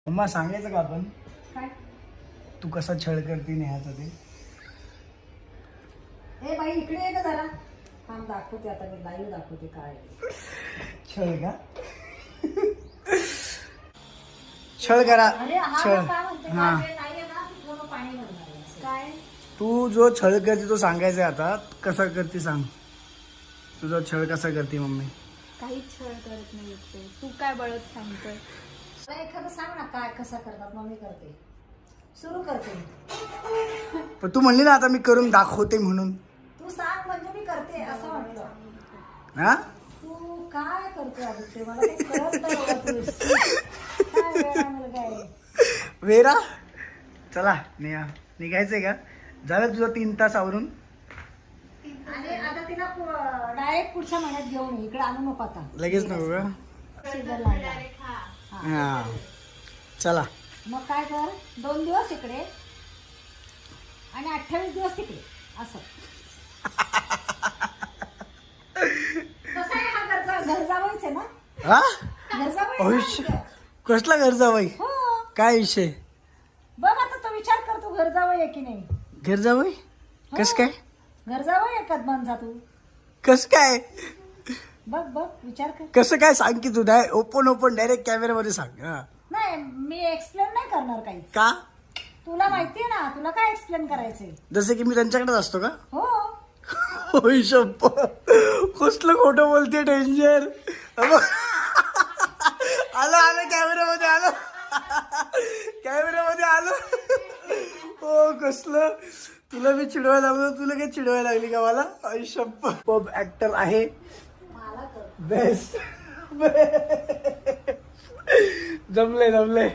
Mamma सांगायचं का आपण काय तू कसा छळ करते नेहाचा ते ए बाई इकडे ये ना जरा थांब दाखवते आता मी लाईव्ह दाखवते काय छळ का छळ करा अरे हा छळ मग काय म्हणते हा काय नाहीये ना तू थोडं पाणी भरणार आहे. काय तू जो छळ करते तो सांगायचा आता कसा करते सांग तुझा छळ कसा करते मम्मी काहीच छळ करत नाही ते. तू काय बळत सांगतोय? मला एखादं सांग ना काय कसा करतात मग मी करते सुरू करते पण तू म्हणली ना आता मी करून दाखवते म्हणून तू सांग म्हणजे मी करते असं म्हटलं हा तू काय करते आदित्य मला काही कळत नाही बाबा तू. काय वेळ आहे मला काय वेरा चला नेहा निघायचंय का झालं तुझं 3 तास आवरून आणि आता तिला डायरेक्ट पुढच्या महिन्यात घेऊन ये. इकडे आणू नको आता लगेच नको का सीझन लागला हा चला मग काय कर 2 दिवस इकडे आणि 28 दिवस तिकडे असं कसं आहे हा घर जावायचं आहे ना हा घर जावई भविष्य आहे. कसला घर जावई हो काय विषय बघ आता तो विचार कर तू घर जावई आहे की नाही घर जावई कस काय घर जावई आहे का बनजा तू कस काय बघ बघ विचार कर कसं काय सांग की तू ओपन डायरेक्ट कॅमेऱ्यामध्ये सांग हा. नाही मी एक्सप्लेन नाही करणार काही का तुला माहितीये ना तुला काय एक्सप्लेन करायचंय जसं की मी त्यांच्याकडेच असतो का हो होई शप्प कसलं खोटं बोलते डेंजर आलं आलं कॅमेऱ्यामध्ये आलं कॅमेऱ्यामध्ये आलं हो कसलं तुला मी चिडवायला लागलो तुला काही चिडवायला लागली का मला आई शप्प पब ऍक्टर आहे मला कर बेस्ट जमले